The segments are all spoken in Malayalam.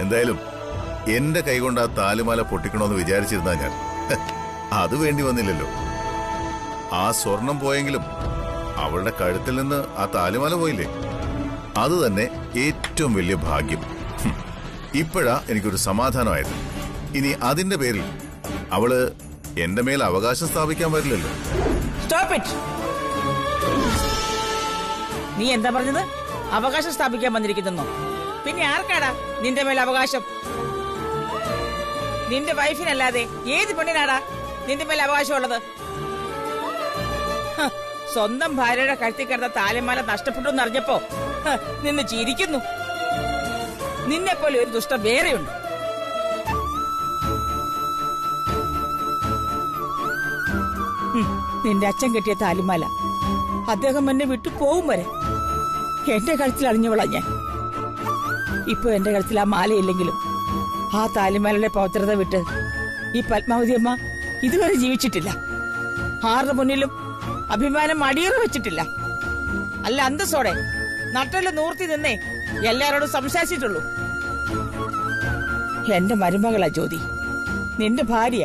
എന്തായാലും എന്റെ കൈകൊണ്ട് ആ താലിമാല പൊട്ടിക്കണമെന്ന് വിചാരിച്ചിരുന്നാ ഞാൻ. അത് വേണ്ടി വന്നില്ലല്ലോ. ആ സ്വർണം പോയെങ്കിലും അവളുടെ കഴുത്തിൽ നിന്ന് ആ താലിമാല പോയില്ലേ? അത് തന്നെ ഏറ്റവും വലിയ ഭാഗ്യം. ഇപ്പോഴാ എനിക്കൊരു സമാധാനമായത്. ഇനി അതിന്റെ പേരിൽ അവള് എന്റെ മേൽ അവകാശം സ്ഥാപിക്കാൻ വരില്ലല്ലോ. Stop it. നീ എന്താ പറഞ്ഞത്? അവകാശം സ്ഥാപിക്കാൻ വന്നിരിക്കുന്നു? പിന്നെ ആർക്കാടാ നിന്റെ മേൽ അവകാശം? നിന്റെ വൈഫിനല്ലാതെ ഏത് പെണ്ണിനാടാ നിന്റെ മേൽ അവകാശമുള്ളത്? സ്വന്തം ഭാര്യയുടെ കഴുത്തിൽ കിടന്ന താലിമാല നഷ്ടപ്പെട്ടു എന്നറിഞ്ഞപ്പോ നിന്ന് ചിരിക്കുന്നു. നിന്നെ പോലെ ഒരു ദുഷ്ടം വേറെയുണ്ട്. നിന്റെ അച്ഛൻ കെട്ടിയ താലിമാല അദ്ദേഹം എന്നെ വിട്ടു പോവും വരെ എന്റെ കഴുത്തിൽ അണിഞ്ഞവളാ ഞാൻ. ഇപ്പൊ എന്റെ കഴുത്തിൽ ആ മാലയില്ലെങ്കിലും ആ താലിമാലയുടെ പവിത്രത വിട്ട് ഈ പത്മാവതി അമ്മ ഇതുവരെ ജീവിച്ചിട്ടില്ല. ആരുടെ മുന്നിലും അഭിമാനം അടിയറ വെച്ചിട്ടില്ല. അല്ല, അന്തസ്സോടെ നട്ടല് നൂർത്തി നിന്നേ എല്ലാരോടും സംസാരിച്ചിട്ടുള്ളൂ. എന്റെ മരുമകളാ ജ്യോതി, നിന്റെ ഭാര്യ.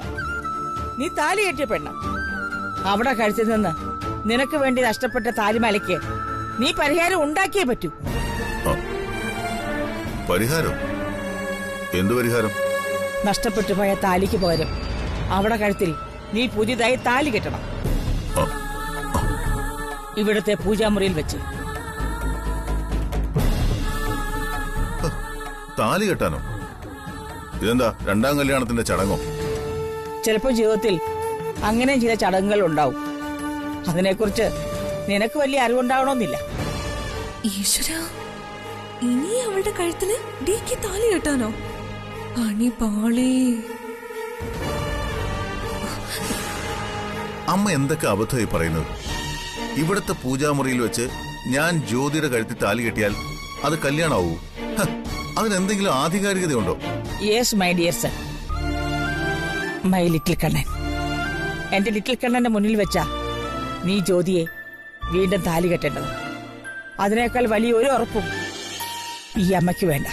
നീ താലി കെട്ടിയ പെണ്ണ. അവിടെ കഴുത്തിൽ നിന്ന് നിനക്ക് വേണ്ടി നഷ്ടപ്പെട്ട താലിമാലയ്ക്ക് നീ പരിഹാരം ഉണ്ടാക്കിയേ പറ്റൂ. പരിഹാരം? എന്തു പരിഹാരം? നഷ്ടപ്പെട്ടു പോയ താലിക്ക് പകരം അവിടെ കഴുത്തിൽ നീ പുതിയതായി താലി കെട്ടണം. ഇവിടുത്തെ പൂജാമുറിയിൽ വെച്ച്. താലി കെട്ടാനോ? ഇതെന്താ രണ്ടാം കല്യാണത്തിന്റെ ചടങ്ങോ? ചിലപ്പോ ജീവിതത്തിൽ അങ്ങനെ ചില ചടങ്ങുകൾ ഉണ്ടാവും. അതിനെക്കുറിച്ച് നിനക്ക് വലിയ അറിവുണ്ടാവണമെന്നില്ല. ഈശ്വരാ, ഇനി അവളുടെ കഴുത്തിന് ഡിക്ക് താലി കെട്ടാനോ? പണി പാളേ. അമ്മ എന്തൊക്കെ അബദ്ധമായി പറയുന്നത്? ഇവിടുത്തെ പൂജാമുറിയിൽ വെച്ച് ഞാൻ ജ്യോതിയുടെ കഴുത്തിൽ താലി കെട്ടിയാൽ അത് കല്യാണമാവൂ? അതിനെന്തെങ്കിലും ആധികാരികതയുണ്ടോ? Yes my dear son, my little Kannan. എന്റെ ലിറ്റിൽ കണ്ണന്റെ മുന്നിൽ വെച്ചാ നീ ജ്യോതിയെ വീണ്ടും താലി കെട്ടേണ്ടത്. അതിനേക്കാൾ വലിയ ഒരു ഉറപ്പും ഈ അമ്മയ്ക്ക് വേണ്ട.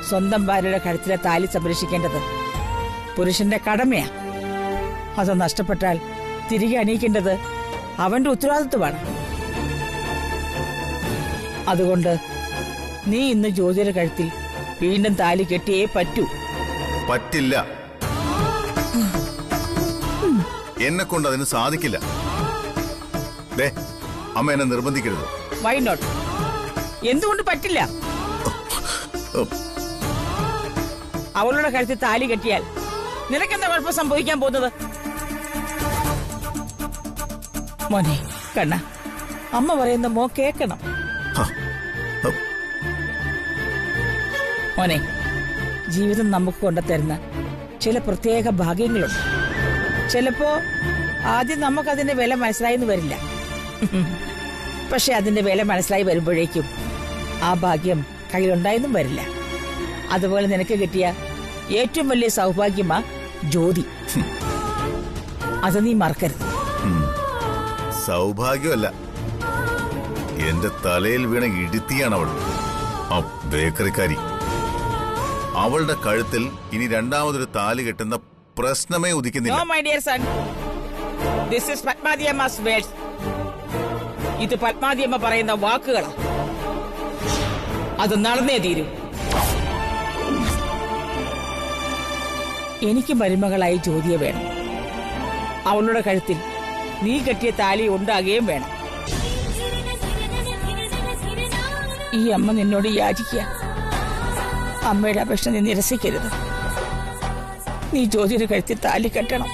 സ്വന്തം ഭാര്യയുടെ കഴുത്തിലെ താലി സംരക്ഷിക്കേണ്ടത് പുരുഷന്റെ കടമയാ. അത് നഷ്ടപ്പെട്ടാൽ തിരികെ അണിയിക്കേണ്ടത് അവന്റെ ഉത്തരവാദിത്വമാണ്. അതുകൊണ്ട് നീ ഇന്ന് ജ്യോതിയുടെ കഴുത്തിൽ വീണ്ടും താലി കെട്ടിയേ പറ്റൂ. പറ്റില്ല. എന്നെ കൊണ്ട് അതിന് സാധിക്കില്ല. അമ്മ എന്നെ നിർബന്ധിക്കരുത്. Why not? എന്തുകൊണ്ട് പറ്റില്ല? അവളുടെ കഴുത്തിൽ താലി കെട്ടിയാൽ നിനക്കെന്താ കുഴപ്പം സംഭവിക്കാൻ പോകുന്നത്? മോനെ കണ്ണ, അമ്മ പറയുന്ന മോ കേക്കണം. മോനെ, ജീവിതം നമുക്ക് കൊണ്ടുതരുന്ന ചില പ്രത്യേക ഭാഗ്യങ്ങളുണ്ട്. ചിലപ്പോ ആദ്യം നമുക്കതിന്റെ വില മനസ്സിലായെന്ന് വരില്ല. പക്ഷെ അതിന്റെ വില മനസ്സിലായി വരുമ്പോഴേക്കും ആ ഭാഗ്യം കയ്യിലുണ്ടായെന്നും വരില്ല. അതുപോലെ നിനക്ക് കിട്ടിയ ഏറ്റവും വലിയ സൗഭാഗ്യമാ ജ്യോതി. അത് നീ മറക്കരുത്. സൗഭാഗ്യമല്ല, എന്റെ തലയിൽ വീണ ഇടുത്തിയാണ് അവൾ. ആ ബേക്കറിക്കാരി. അവളുടെ കഴുത്തിൽ ഇനി രണ്ടാമതൊരു താലി കെട്ടുന്ന പ്രശ്നമേ ഉദിക്കുന്നില്ല. No, my dear son. This is പത്മാതിയമ്മ's words. ഇത് പത്മാതിയമ്മ പറയുന്ന വാക്കുകളാ. അത് നടന്നേ തീരൂ. എനിക്ക് മരുമകളായി ജ്യോതിയെ വേണം. അവളുടെ കഴുത്തിൽ നീ കെട്ടിയ താലി ഉണ്ടാകുകയും വേണം. ഈ അമ്മ നിന്നോട് യാചിക്കുക. അമ്മയുടെ അപേക്ഷ നീ നിരസിക്കരുത്. നീ ജ്യോതിയുടെ കഴുത്തിൽ താലി കെട്ടണം,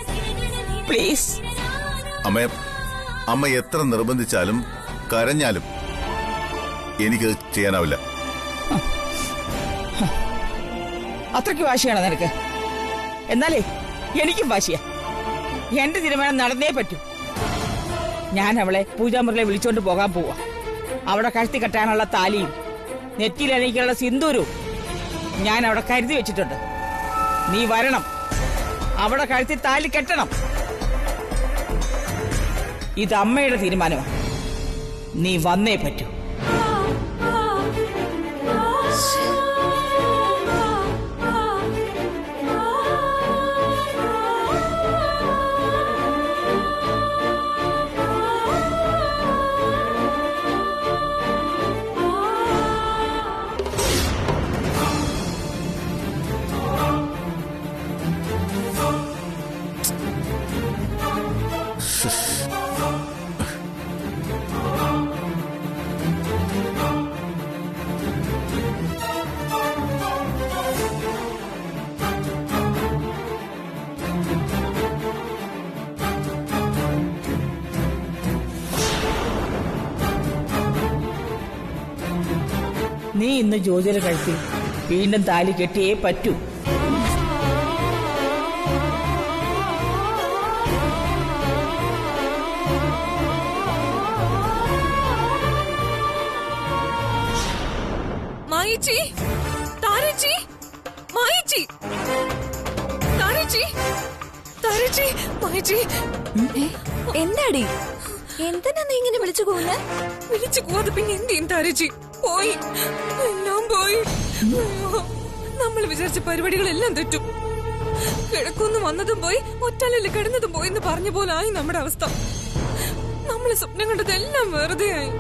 പ്ലീസ്. അമ്മ എത്ര നിർബന്ധിച്ചാലും കരഞ്ഞാലും എനിക്കത് ചെയ്യാനാവില്ല. അത്രയ്ക്ക് വാശിയാണോ നിനക്ക്? എന്നാലേ എനിക്കും വാശിയാ. എന്റെ തീരുമാനം നടന്നേ പറ്റൂ. ഞാൻ അവളെ പൂജാമുറിലെ വിളിച്ചോണ്ട് പോകാൻ പോവാ. അവിടെ കഴുത്തി കെട്ടാനുള്ള താലിയും നെറ്റിയിലണിക്കാനുള്ള സിന്ദൂരവും ഞാൻ അവിടെ കരുതി വെച്ചിട്ടുണ്ട്. നീ വരണം, അവിടെ കഴുത്തി താലി കെട്ടണം. ഇത് അമ്മയുടെ തീരുമാനമാണ്. നീ വന്നേ പറ്റൂ. നീ ഇന്ന് ജ്യോതിയുടെ കഴുത്തിൽ വീണ്ടും താലി കെട്ടിയേ പറ്റൂ. മായിച്ചി, താരച്ചി, മായിച്ചി, താരച്ചി, താരച്ചി, മായിച്ചി. എന്താടി, എന്തിനാ നീ ഇങ്ങനെ വിളിച്ചു പോകുന്നത്? വിളിച്ചു പോവാതെ പിന്നെ എന്ത് ചെയ്യും താരച്ചി? പോയി, എല്ലാം പോയി. നമ്മൾ വിചാരിച്ച പരിപാടികളെല്ലാം തെറ്റും. കിഴക്കൊന്ന് വന്നതും പോയി, ഒറ്റലല്ല കിടന്നതും പോയി എന്ന് പറഞ്ഞ പോലെ ആയി നമ്മുടെ അവസ്ഥ. നമ്മള് സ്വപ്നം കണ്ടതെല്ലാം വെറുതെ ആയി.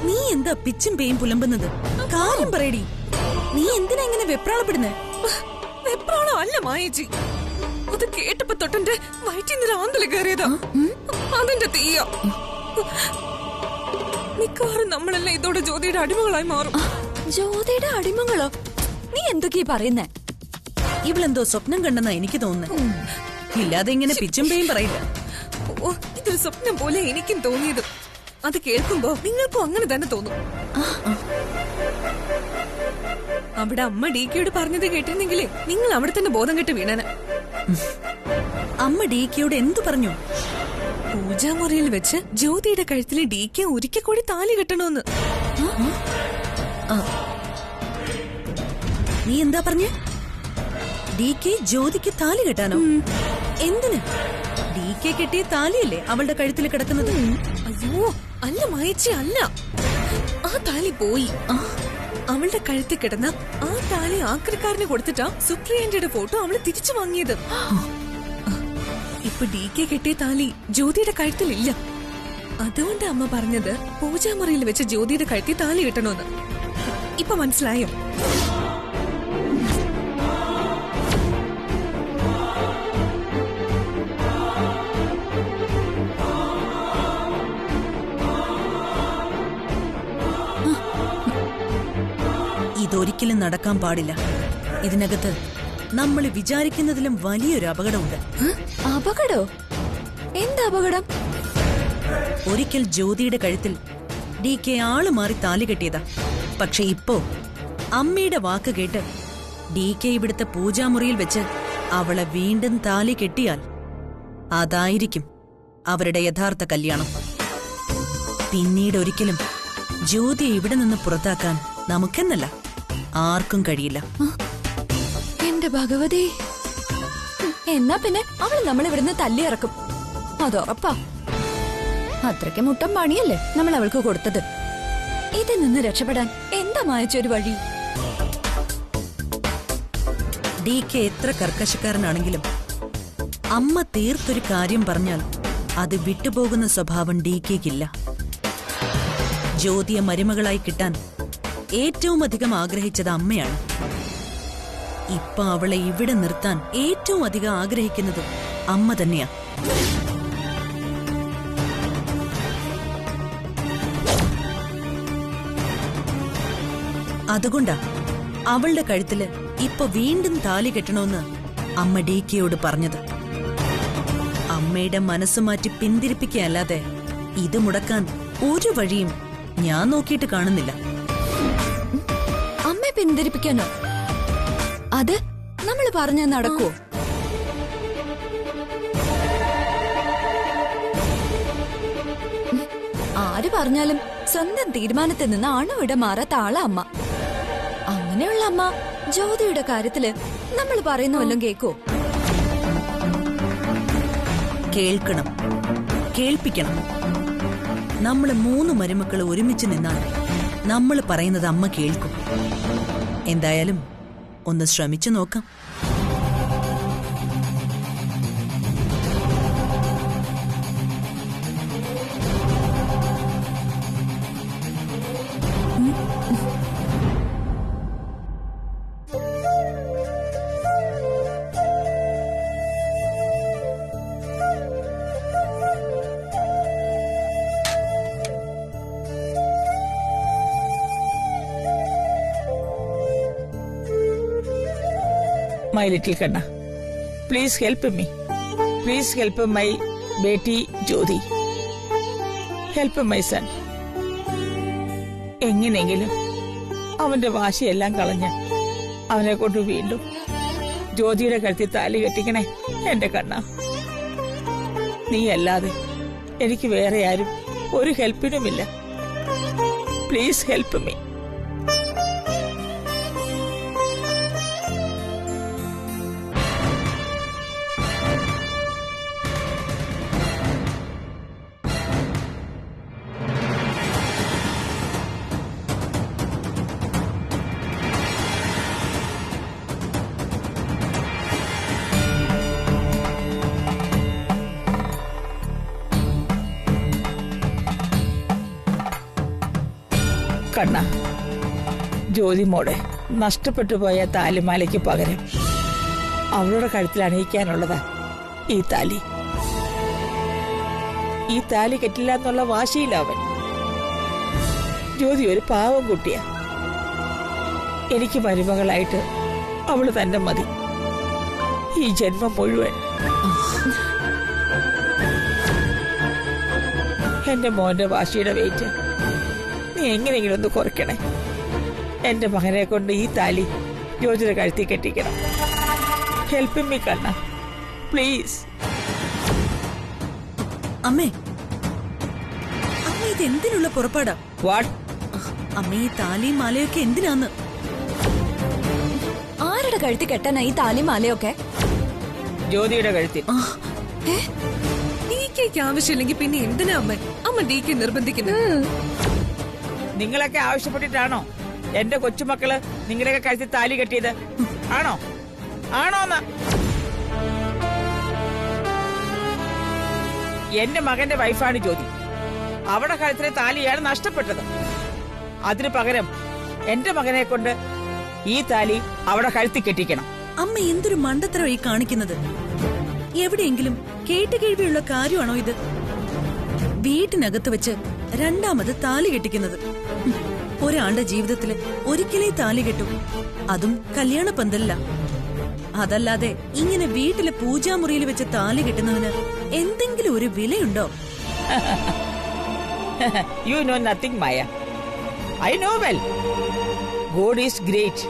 നീ എന്താ പിച്ചും പേയും പുലമ്പുന്നത്? കാര്യം പറയടി. നീ എന്തിനാ ഇങ്ങനെ വെപ്രാളപ്പെടുന്നേ? വെപ്രാളം അല്ല മായേച്ചി, അത് കേട്ടപ്പോ തൊട്ടെന്റെ വയറ്റിന്ന് ആന്തല് കയറിയതാ. അതിന്റെ തീയ. മിക്കവാറും നമ്മളെല്ലാം ഇതോടെ ജ്യോതിയുടെ അടിമകളായി മാറും. ജ്യോതിയുടെ അടിമകളോ? നീ എന്തൊക്കെയാ പറയുന്നേ? ഇവളെന്തോ സ്വപ്നം കണ്ടെന്നാ എനിക്ക് തോന്നുന്നേ. ഇല്ലാതെ ഇങ്ങനെ പിച്ചും പേയും പറയില്ല. ഓ, ഇതൊരു സ്വപ്നം പോലെ എനിക്കും തോന്നിയത്. അത് കേൾക്കുമ്പോ നിങ്ങൾക്കും അങ്ങനെ തന്നെ തോന്നും. അവിടെ അമ്മ ഡിക്കയോട് പറഞ്ഞത് കേട്ടിരുന്നെങ്കിലേ നിങ്ങൾ അവിടെ തന്നെ ബോധം കെട്ട് വീണന. അമ്മ ഡിക്കയോട് എന്തു പറഞ്ഞു? പൂജാമുറിയിൽ വെച്ച് ജ്യോതിയുടെ കഴുത്തില് ഡിക്ക് ഒരിക്കൽ കൂടി താലി കെട്ടണോന്ന്. നീ എന്താ പറഞ്ഞേ? ഡിക്ക് ജ്യോതിക്ക് താലി കെട്ടാനോ? എന്തിന്? ഡിക്ക് കെട്ടിയ താലിയല്ലേ അവളുടെ കഴുത്തിൽ കിടക്കുന്നത്? അയ്യോ അല്ല മായച്ചി, അല്ല. ആ താലി പോയി. അവളുടെ കഴുത്തിൽ കിടന്ന ആ താലി ആക്രിക്കാരന് കൊടുത്തിട്ടാ സുപ്രിയന്റെ ഫോട്ടോ അവള് തിരിച്ചു വാങ്ങിയത്. ഇപ്പൊ ഡിക്ക് കെട്ടിയ താലി ജ്യോതിയുടെ കഴുത്തിലില്ല. അതുകൊണ്ട് അമ്മ പറഞ്ഞത് പൂജാമുറിയിൽ വെച്ച് ജ്യോതിയുടെ കഴുത്തിൽ താലി കെട്ടണോന്ന്. ഇപ്പൊ മനസ്സിലായോ? ഇതൊരിക്കലും നടക്കാൻ പാടില്ല. ഇതിനകത്ത് നമ്മൾ വിചാരിക്കുന്നതിലും വലിയൊരു അപകടമുണ്ട്. അപകടോ? എന്താ അപകടം? ഒരിക്കൽ ജ്യോതിയുടെ കഴുത്തിൽ ഡിക്ക് ആള് മാറി താലി കെട്ടിയതാ. പക്ഷെ ഇപ്പോ അമ്മയുടെ വാക്ക് കേട്ട് ഡിക്ക് ഇവിടുത്തെ പൂജാമുറിയിൽ വെച്ച് അവളെ വീണ്ടും താലി കെട്ടിയാൽ അതായിരിക്കും അവരുടെ യഥാർത്ഥ കല്യാണം. പിന്നീട് ഒരിക്കലും ജ്യോതിയെ ഇവിടെ നിന്ന് പുറത്താക്കാൻ നമുക്കെന്നല്ല ആർക്കും കഴിയില്ല. എന്റെ ഭഗവതി, എന്നാ പിന്നെ അവൾ നമ്മളിവിടുന്ന് തല്ലിയിറക്കും, അതുറപ്പാ. അത്രയ്ക്ക് മുട്ടം പണിയല്ലേ നമ്മൾ അവൾക്ക് കൊടുത്തത്. ഇതിൽ നിന്ന് രക്ഷപ്പെടാൻ എന്താ മായച്ചൊരു വഴി? ഡിക്ക് എത്ര കർക്കശക്കാരനാണെങ്കിലും അമ്മ തീർത്തൊരു കാര്യം പറഞ്ഞാൽ അത് വിട്ടുപോകുന്ന സ്വഭാവം ഡിക്കില്ല. ജ്യോതിയെ മരുമകളായി കിട്ടാൻ ഏറ്റവും അധികം ആഗ്രഹിച്ചത് അമ്മയാണ്. ഇപ്പൊ അവളെ ഇവിടെ നിർത്താൻ ഏറ്റവും അധികം ആഗ്രഹിക്കുന്നത് അമ്മ തന്നെയാ. അതുകൊണ്ടാ അവളുടെ കഴുത്തില് ഇപ്പൊ വീണ്ടും താലി കെട്ടണമെന്ന് അമ്മ ഡിക്കയോട് പറഞ്ഞത്. അമ്മയുടെ മനസ്സ് മാറ്റി പിന്തിരിപ്പിക്കുകയല്ലാതെ ഇത് മുടക്കാൻ ഒരു വഴിയും ഞാൻ നോക്കിയിട്ട് കാണുന്നില്ല. അമ്മയെ പിന്തിരിപ്പിക്കാനോ? അത് നമ്മൾ പറഞ്ഞ നടക്കുവോ? ആര് പറഞ്ഞാലും സ്വന്തം തീരുമാനത്തിൽ നിന്ന് അണുവിട മാറാത്ത ആളാ അമ്മ. അങ്ങനെയുള്ള അമ്മ ജ്യോതിയുടെ കാര്യത്തില് നമ്മൾ പറയുന്ന വല്ലതും കേക്കോ? കേൾക്കണം, കേൾപ്പിക്കണം. നമ്മള് 3 മരുമക്കൾ ഒരുമിച്ച് നിന്നാൽ നമ്മൾ പറയുന്നത് അമ്മ കേൾക്കും. എന്തായാലും ഒന്ന് ശ്രമിച്ചു നോക്കാം. My little Kanna, please help me. Please help my Beti Jyoti. Help my son. എങ്ങനെയെങ്കിലും അവന്റെ വാശിയെല്ലാം കളഞ്ഞ് അവനെ കൊണ്ട് വീണ്ടും ജ്യോതിയുടെ കഴുത്തിൽ താലി കെട്ടിക്കണേ എന്റെ കണ്ണ. നീ അല്ലാതെ എനിക്ക് വേറെ ആരും ഒരു ഹെൽപ്പിനുമില്ല. Please help me. കണ്ണ, ജ്യോതി മോടെ നഷ്ടപ്പെട്ടു പോയ താലിമാലയ്ക്ക് പകരം അവളുടെ കഴുത്തിൽ അണിയിക്കാനുള്ളതാ ഈ താലി. ഈ താലി കെട്ടില്ല എന്നുള്ള വാശിയില്ല അവൻ. ജ്യോതി ഒരു പാവം കുട്ടിയാ. എനിക്ക് മരുമകളായിട്ട് അവള് തന്നെ മതി ഈ ജന്മം മുഴുവൻ. എന്റെ മോന്റെ വാശിയുടെ വെയിറ്റ് നീ എങ്ങനെയെങ്കിലും ഒന്ന് കുറയ്ക്കണേ. എന്റെ മകനെ കൊണ്ട് ഈ താലി ജ്യോതിയുടെ കഴുത്തി കെട്ടിക്കണം. ഹെൽപ്പ് മീ കണ്ണ, പ്ലീസ്. അമ്മേ, അമ്മ ഇത് എന്തിനുള്ള പുറപ്പാടാ? വാട്ട്? അമ്മ ഈ താലിയും മാലയൊക്കെ എന്തിനാന്ന്? ആരുടെ കഴുത്തി കെട്ടാനാ ഈ താലിയും മാലയൊക്കെ? ജ്യോതിയുടെ കഴുത്തിൽ. DKക്ക് ആവശ്യമില്ലെങ്കിൽ പിന്നെ എന്തിനാ അമ്മ DK നിർബന്ധിക്കുന്നത്? നിങ്ങളൊക്കെ ആവശ്യപ്പെട്ടിട്ടാണോ എന്റെ കൊച്ചുമക്കള് നിങ്ങളുടെയൊക്കെ കഴുത്തിൽ താലി കെട്ടിയത്? ആണോ? ആണോന്ന്? എന്റെ മകന്റെ വൈഫാണ് ജ്യോതി. അവിടെ കഴുത്തിലെ താലിയാണ് നഷ്ടപ്പെട്ടത്. അതിനു പകരം എന്റെ മകനെ കൊണ്ട് ഈ താലി അവിടെ കഴുത്തി കെട്ടിക്കണം. അമ്മ എന്തൊരു മണ്ടത്തരം ഈ കാണിക്കുന്നത്? എവിടെയെങ്കിലും കേട്ടുകേഴ്വിയുള്ള കാര്യമാണോ ഇത്? വീട്ടിനകത്ത് വെച്ച് രണ്ടാമത് താലി കെട്ടിക്കുന്നത്. ഒരാളുടെ ജീവിതത്തില് ഒരിക്കലേ താലി കെട്ടും, അതും കല്യാണ പന്തലില്ല. അതല്ലാതെ ഇങ്ങനെ വീട്ടിലെ പൂജാമുറിയിൽ വെച്ച് താലി കെട്ടുന്നതിന് എന്തെങ്കിലും ഒരു വിലയുണ്ടോ? You know nothing Maya. I know well. God is great.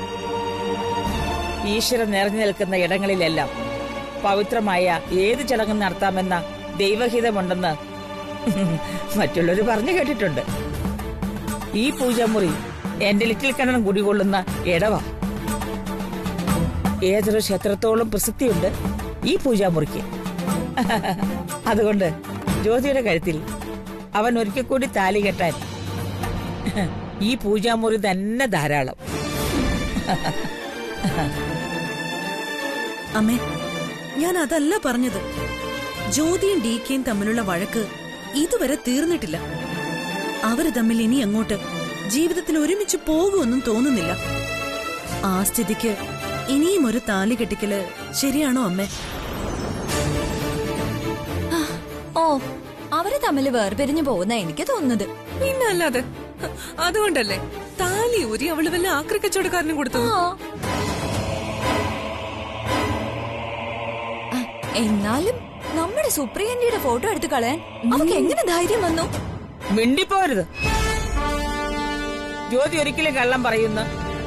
ഈശ്വരൻ നിറഞ്ഞു നിൽക്കുന്ന ഇടങ്ങളിലെല്ലാം പവിത്രമായ ഏത് ചടങ്ങും നടത്താമെന്ന ദൈവഹിതമുണ്ടെന്ന് മറ്റുള്ളവർ പറഞ്ഞു കേട്ടിട്ടുണ്ട്. ഈ പൂജാമുറി എന്റെ ലിറ്റിൽ കണ്ണൻ കുടികൊള്ളുന്ന ഇടവാ. ഏതൊരു ക്ഷേത്രത്തോളം പ്രസിദ്ധിയുണ്ട് ഈ പൂജാമുറിക്ക്. അതുകൊണ്ട് ജ്യോതിയുടെ കഴുത്തിൽ അവൻ ഒരിക്കൽ കൂടി താലി കെട്ടാൻ ഈ പൂജാമുറി തന്നെ ധാരാളം. അമ്മേ, ഞാൻ അതല്ല പറഞ്ഞത്. ജ്യോതിയും DKയും തമ്മിലുള്ള വഴക്ക് ഇതുവരെ തീർന്നിട്ടില്ല. അവര് തമ്മിൽ ഇനി അങ്ങോട്ട് ജീവിതത്തിൽ ഒരുമിച്ച് പോകുമെന്നും തോന്നുന്നില്ല. ആ സ്ഥിതിക്ക് ഇനിയും ഒരു താലി കെട്ടിക്കല് ശരിയാണോ അമ്മേ? ഓ, അവര് തമ്മിൽ വേർപിരിഞ്ഞു പോകുന്ന എനിക്ക് തോന്നുന്നത്. പിന്നെ അല്ലാതെ. അതുകൊണ്ടല്ലേ താലി ഊരി അവള് വല്ല ആക്രി കച്ചവടക്കാരനും കൊടുത്തു. എന്നാലും നമ്മുടെ സുപ്രിയന്റിയുടെ ഫോട്ടോ എടുത്ത് കളയാൻ അവക്ക് എങ്ങനെ ധൈര്യം വന്നു? മിണ്ടിപ്പോരുത്. ജ്യോതി ഒരിക്കലും കള്ളം പറയുന്ന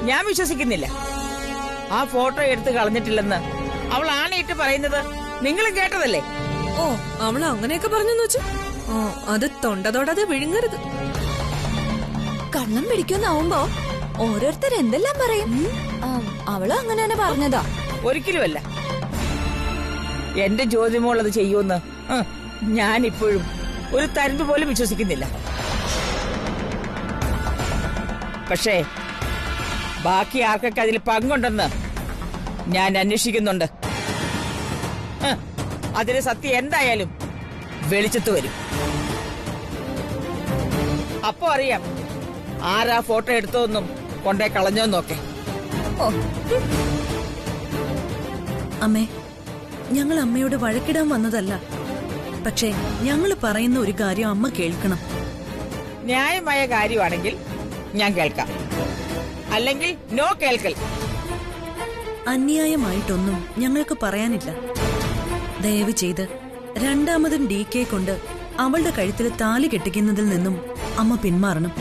ഞാൻ വിശ്വസിക്കുന്നില്ല. ആ ഫോട്ടോ എടുത്ത് കളഞ്ഞിട്ടില്ലെന്ന് അവൾ ആണയിട്ട് പറയുന്നത് നിങ്ങളും കേട്ടതല്ലേ? ഓ, അവള് അങ്ങനെയൊക്കെ പറഞ്ഞെന്ന് വെച്ചു. അത് തൊണ്ടതോടാതെ വിഴുങ്ങരുത്. കള്ളം പിടിക്കുന്നാവുമ്പോ ഓരോരുത്തർ എന്തെല്ലാം പറയും. അവള് അങ്ങനെ തന്നെ പറഞ്ഞതാ. ഒരിക്കലുമല്ല. എന്റെ ജ്യോതിമോൾ അത് ചെയ്യുമെന്ന് ഞാനിപ്പോഴും ഒരു തരമ്പ് പോലും വിശ്വസിക്കുന്നില്ല. പക്ഷേ ബാക്കി ആർക്കൊക്കെ അതിൽ പങ്കുണ്ടെന്ന് ഞാൻ അന്വേഷിക്കുന്നുണ്ട്. അതിന് സത്യം എന്തായാലും വെളിച്ചത്ത് വരും. അപ്പോ അറിയാം ആരാ ഫോട്ടോ എടുത്തോന്നും കൊണ്ടേ കളഞ്ഞോന്നൊക്കെ. അമ്മേ, ഞങ്ങൾ അമ്മയോട് വഴക്കിടാൻ വന്നതല്ല. പക്ഷേ ഞങ്ങൾ പറയുന്ന ഒരു കാര്യം അമ്മ കേൾക്കണം. ന്യായമായ കാര്യമാണെങ്കിൽ ഞാൻ കേൾക്കാം, അല്ലെങ്കിൽ നോ കേൾക്കൽ. അന്യായമായിട്ടൊന്നും ഞങ്ങൾക്ക് പറയാനില്ല. ദയവ് ചെയ്ത് രണ്ടാമതും DK കൊണ്ട് അവളുടെ കഴുത്തിൽ താലി കെട്ടിക്കുന്നതിൽ നിന്നും അമ്മ പിന്മാറണം.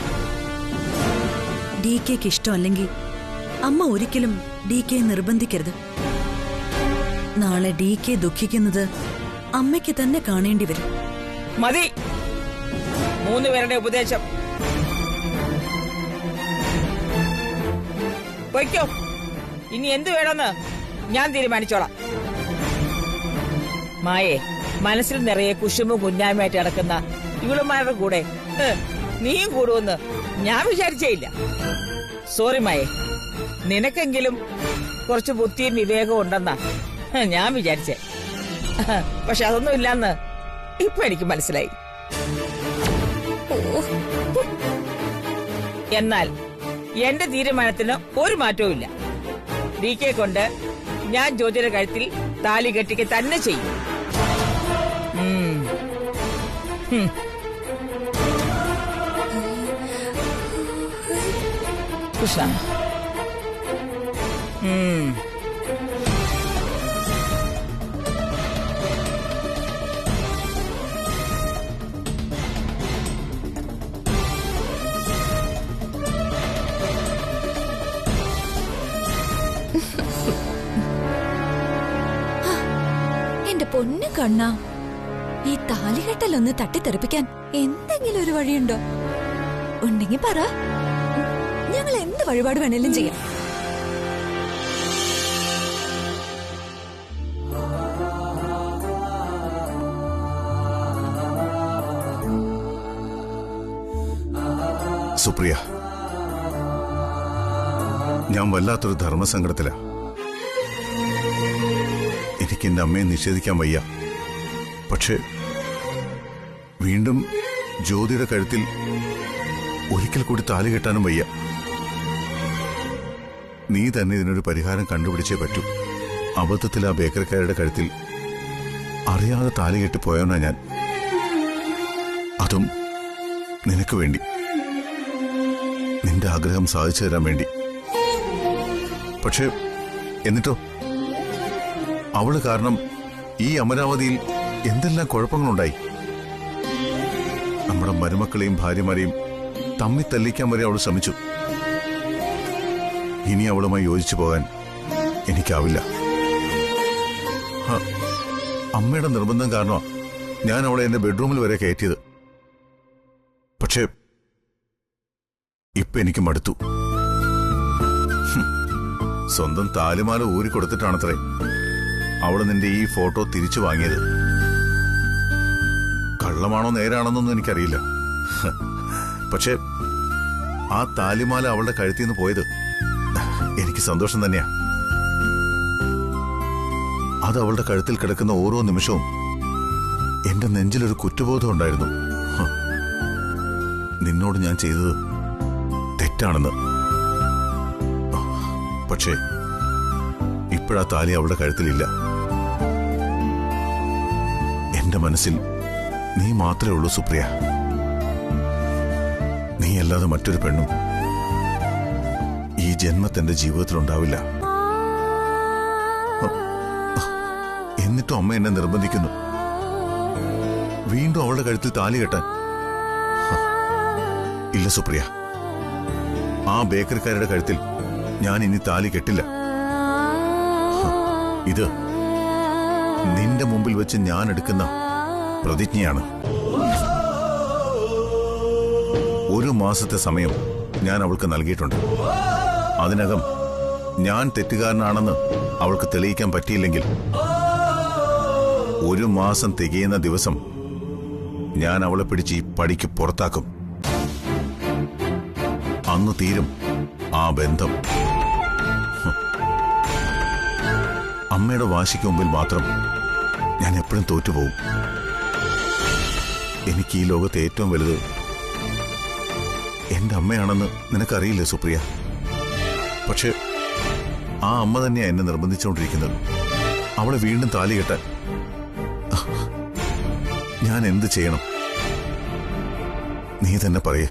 ഡി കെക്ക് ഇഷ്ടമല്ലെങ്കിൽ അമ്മ ഒരിക്കലും ഡി കെ നിർബന്ധിക്കരുത്. നാളെ ഡി കെ ദുഃഖിക്കുന്നത് അമ്മയ്ക്ക് തന്നെ കാണേണ്ടി വരും. മതി 3 പേരുടെ ഉപദേശം. വയ്ക്കോ, ഇനി എന്ത് വേണമെന്ന് ഞാൻ തീരുമാനിച്ചോളാം. മായേ, മനസ്സിൽ നിറയെ കുശുമ്പും കുഞ്ഞായ്മയായിട്ട് കിടക്കുന്ന ഇവളുമാരുടെ കൂടെ നീയും കൂടുമെന്ന് ഞാൻ വിചാരിച്ചേയില്ല. സോറി മായേ, നിനക്കെങ്കിലും കുറച്ച് ബുദ്ധിയും വിവേകവും ഉണ്ടെന്നാ ഞാൻ വിചാരിച്ചേ. പക്ഷെ അതൊന്നും ഇല്ലാന്ന് ഇപ്പൊ എനിക്ക് മനസ്സിലായി. എന്നാൽ എന്റെ തീരുമാനത്തിന് ഒരു മാറ്റവും ഇല്ല. ഡി കെ കൊണ്ട് ഞാൻ ജ്യോതിയുടെ കഴുത്തിൽ താലി കെട്ടിക്ക് തന്നെ ചെയ്യും. കൃഷ്ണ, എന്റെ പൊന്നു കണ്ണ, ഈ താലികെട്ടലൊന്ന് തട്ടിത്തെറിപ്പിക്കാൻ എന്തെങ്കിലും ഒരു വഴിയുണ്ടോ? ഉണ്ടെങ്കിൽ പറ, ഞങ്ങൾ എന്ത് വഴിപാട് വേണേലും ചെയ്യാം. സുപ്രിയ, ഞാൻ വല്ലാത്തൊരു ധർമ്മസങ്കടത്തിലാ. എനിക്ക് എന്റെ അമ്മയെ നിഷേധിക്കാൻ വയ്യ. പക്ഷെ വീണ്ടും ജ്യോതിയുടെ കഴുത്തിൽ ഒരിക്കൽ കൂടി താലി കെട്ടാനും വയ്യ. നീ തന്നെ ഇതിനൊരു പരിഹാരം കണ്ടുപിടിച്ചേ പറ്റൂ. അബദ്ധത്തിൽ ആ ബേക്കറിക്കാരുടെ കഴുത്തിൽ അറിയാതെ താലി കെട്ടിപ്പോയവനാ ഞാൻ. അതും നിനക്ക് വേണ്ടി, നിന്റെ ആഗ്രഹം സാധിച്ചു തരാൻ വേണ്ടി. പക്ഷെ എന്നിട്ടോ അവള് കാരണം ഈ അമരാവതിയിൽ എന്തെല്ലാം കുഴപ്പങ്ങളുണ്ടായി. നമ്മുടെ മരുമക്കളെയും ഭാര്യമാരെയും തമ്മി തല്ലിക്കാൻ വരെ അവൾ ശ്രമിച്ചു. ഇനി അവളുമായി യോജിച്ചു പോകാൻ എനിക്കാവില്ല. അമ്മയുടെ നിർബന്ധം കാരണമാണ് ഞാൻ അവളെ എന്റെ ബെഡ്റൂമിൽ വരെ കയറ്റിയത്. പക്ഷേ ഇപ്പൊ എനിക്ക് മടുത്തു. സ്വന്തം താലിമാല ഊരിക്കൊടുത്തിട്ടാണത്രേ അവള് നിന്റെ ഈ ഫോട്ടോ തിരിച്ചു വാങ്ങിയത്. കള്ളമാണോ നേരാണെന്നൊന്നും എനിക്കറിയില്ല. പക്ഷെ ആ താലിമാല അവളുടെ കഴുത്തിൽ നിന്ന് പോയത് എനിക്ക് സന്തോഷം തന്നെയാ. അത് അവളുടെ കഴുത്തിൽ കിടക്കുന്ന ഓരോ നിമിഷവും എന്റെ നെഞ്ചിലൊരു കുറ്റബോധം ഉണ്ടായിരുന്നു. നിന്നോട് ഞാൻ ചെയ്തത് തെറ്റാണെന്ന്. പക്ഷേ ഇപ്പോഴാ താലി അവളുടെ കഴുത്തിലില്ല. എന്റെ മനസ്സിൽ നീ മാത്രമേ ഉള്ളൂ സുപ്രിയ. നീ അല്ലാതെ മറ്റൊരു പെണ്ണും ഈ ജന്മത്തിന്റെ ജീവിതത്തിലുണ്ടാവില്ല. എന്നിട്ടും അമ്മ എന്നെ നിർബന്ധിക്കുന്നു വീണ്ടും അവളുടെ കഴുത്തിൽ താലി കെട്ടാൻ. ഇല്ല സുപ്രിയ, ആ ബേക്കറിക്കാരുടെ കഴുത്തിൽ ഞാൻ ഇനി താലി കെട്ടില്ല. ഇത് നിന്റെ മുമ്പിൽ വെച്ച് ഞാൻ എടുക്കുന്ന പ്രതിജ്ഞയാണ്. 1 മാസത്തെ സമയം ഞാൻ അവൾക്ക് നൽകിയിട്ടുണ്ട്. അതിനകം ഞാൻ തെറ്റുകാരനാണെന്ന് അവൾക്ക് തെളിയിക്കാൻ പറ്റിയില്ലെങ്കിൽ 1 മാസം തികയുന്ന ദിവസം ഞാൻ അവളെ പിടിച്ച് ഈ പടിക്ക് പുറത്താക്കും. അന്ന് തീരും ആ ബന്ധം. അമ്മയുടെ വാശിക്ക് മുമ്പിൽ മാത്രം ഞാൻ എപ്പോഴും തോറ്റുപോകും. എനിക്ക് ഈ ലോകത്തെ ഏറ്റവും വലുത് എന്റെ അമ്മയാണെന്ന് നിനക്കറിയില്ലേ സുപ്രിയ? പക്ഷെ ആ അമ്മ തന്നെയാ എന്നെ നിർബന്ധിച്ചുകൊണ്ടിരിക്കുന്നത് അവളെ വീണ്ടും താലി കെട്ടാൻ. ഞാൻ എന്ത് ചെയ്യണം? നീ തന്നെ പറയേ.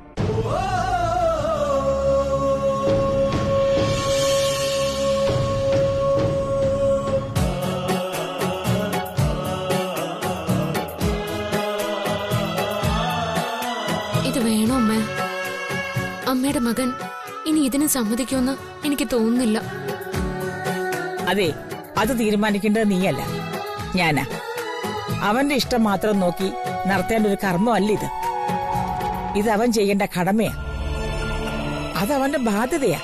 ഇത് വേണോ അമ്മ? അമ്മയുടെ മകൻ ഇനി സമ്മതിക്കുമെന്ന് എനിക്ക് തോന്നുന്നില്ല. അതെ, അത് തീരുമാനിക്കേണ്ടത് നീയല്ല, ഞാനാ. അവന്റെ ഇഷ്ടം മാത്രം നോക്കി നടത്തേണ്ട ഒരു കർമ്മമല്ല ഇത്. ഇത് അവൻ ചെയ്യേണ്ട കടമയാ, അതവന്റെ ബാധ്യതയാ.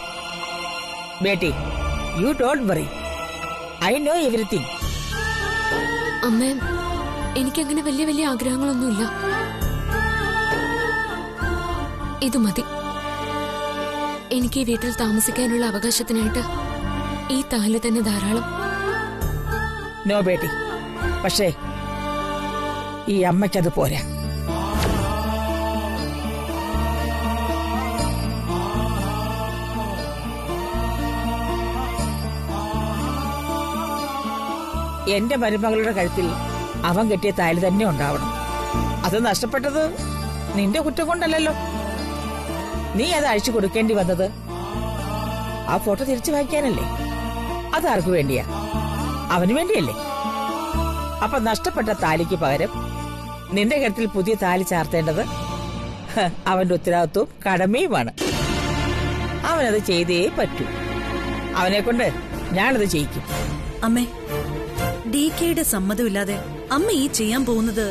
ബേട്ടി, you don't worry, I know everything. അമ്മേ, എനിക്കങ്ങനെ വലിയ വലിയ ആഗ്രഹങ്ങളൊന്നുമില്ല. ഇത് മതി. എനിക്ക് ഈ വീട്ടിൽ താമസിക്കാനുള്ള അവകാശത്തിനായിട്ട് ഈ താലി തന്നെ ധാരാളം. നോ ബേട്ടി, പക്ഷേ ഈ അമ്മയ്ക്കത് പോരാ. എന്റെ മരുമകളുടെ കഴുത്തിൽ അവൻ കെട്ടിയ താലി തന്നെ ഉണ്ടാവണം. അത് നഷ്ടപ്പെട്ടത് നിന്റെ കുറ്റം കൊണ്ടല്ലോ. നീ അത് അഴിച്ചു കൊടുക്കേണ്ടി വന്നത് ആ ഫോട്ടോ തിരിച്ചു വായിക്കാനല്ലേ? അതാർക്കു വേണ്ടിയാ? അവന് വേണ്ടിയല്ലേ? അപ്പൊ നഷ്ടപ്പെട്ട താലിക്ക് പകരം നിന്റെ കഴുത്തിൽ പുതിയ താലി ചാർത്തേണ്ടത് അവന്റെ ഉത്തരവാദിത്വവും കടമയുമാണ്. അവനത് ചെയ്തേ പറ്റൂ. അവനെ കൊണ്ട് ഞാനത് ചെയ്യിക്കും. അമ്മേ, DKയുടെ സമ്മതമില്ലാതെ അമ്മ ഈ ചെയ്യാൻ പോകുന്നത്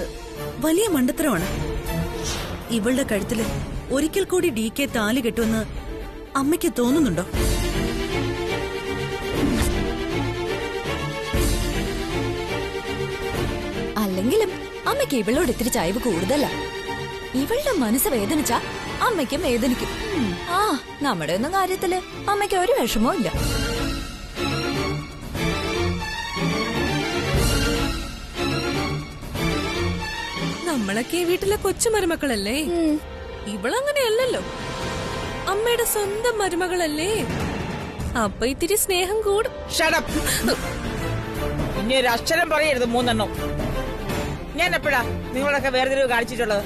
വലിയ മണ്ടത്തരമാണ്. ഇവളുടെ കഴുത്തില് ഒരിക്കൽ കൂടി DK താലി കെട്ടുമെന്ന് അമ്മയ്ക്ക് തോന്നുന്നുണ്ടോ? അല്ലെങ്കിലും അമ്മയ്ക്ക് ഇവളോട് ഇത്തിരി ചായ്വ് കൂടുതലാ. ഇവളുടെ മനസ്സ് വേദനിച്ച അമ്മയ്ക്കും വേദനിക്കും. ആ, നമ്മുടെ ഒന്നും കാര്യത്തില് അമ്മയ്ക്ക് ഒരു വിഷമവും ഇല്ല. നമ്മളൊക്കെ ഈ വീട്ടിലെ കൊച്ചു മരുമക്കളല്ലേ? ഇവളങ്ങനെയല്ലല്ലോ, അമ്മയുടെ സ്വന്തം മരുമകളല്ലേ. അപ്പൊ ഇത്തിരി സ്നേഹം കൂടും. Shut up. ഇനി ഒരു അക്ഷരം പറയരുത്, 3 എണ്ണം. ഞാൻ എപ്പോഴാ നിങ്ങളൊക്കെ വേർതിരിവ് കാണിച്ചിട്ടുള്ളത്?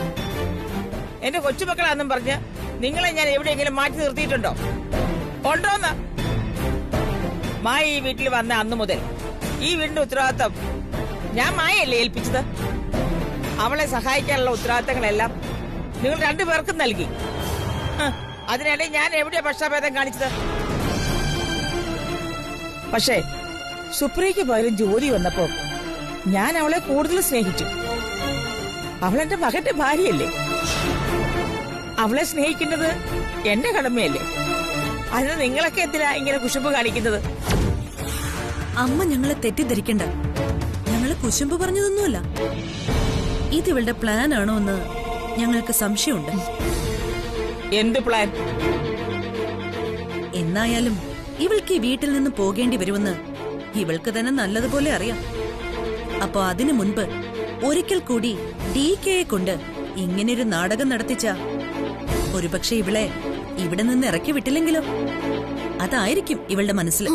എന്റെ കൊച്ചുമക്കളാന്നും പറഞ്ഞ് നിങ്ങളെ ഞാൻ എവിടെയെങ്കിലും മാറ്റി നിർത്തിയിട്ടുണ്ടോ? ഉണ്ടോന്ന്? മായ ഈ വീട്ടിൽ വന്ന അന്നു മുതൽ ഈ വീടിന്റെ ഉത്തരവാദിത്തം ഞാൻ മായയല്ലേ ഏൽപ്പിച്ചത്? അവളെ സഹായിക്കാനുള്ള ഉത്തരവാദിത്തങ്ങളെല്ലാം നിങ്ങൾ 2 പേർക്കും നൽകി. അതിനിടെ ഞാൻ എവിടെയാ പക്ഷാഭേദം കാണിച്ചത്? പക്ഷേ സുപ്രിയയ്ക്ക് പകരം ജ്യോതി വന്നപ്പോ ഞാൻ അവളെ കൂടുതൽ സ്നേഹിച്ചു. അവളെന്റെ മകന്റെ ഭാര്യയല്ലേ? അവളെ സ്നേഹിക്കുന്നത് എന്റെ കടമയല്ലേ? അതിന് നിങ്ങളൊക്കെ എന്തിനാ ഇങ്ങനെ കുശുമ്പ് കാണിക്കുന്നത്? അമ്മ ഞങ്ങളെ തെറ്റിദ്ധരിക്കണ്ട. ഞങ്ങള് കുശുമ്പ് പറഞ്ഞതൊന്നുമല്ല. ഇതിവളുടെ പ്ലാൻ ആണോ എന്ന് ഞങ്ങൾക്ക് സംശയമുണ്ട്. എന്ത് പ്ലാൻ? എന്നായാലും ഇവൾക്ക് ഈ വീട്ടിൽ നിന്ന് പോകേണ്ടി വരുമെന്ന് ഇവൾക്ക് തന്നെ നല്ലതുപോലെ അറിയാം. അപ്പൊ അതിനു മുൻപ് ഒരിക്കൽ കൂടി DKയെ കൊണ്ട് ഇങ്ങനെയൊരു നാടകം നടത്തിച്ച ഒരുപക്ഷെ ഇവളെ ഇവിടെ നിന്ന് ഇറക്കി വിട്ടില്ലെങ്കിലോ? അതായിരിക്കും ഇവളുടെ മനസ്സിൽ.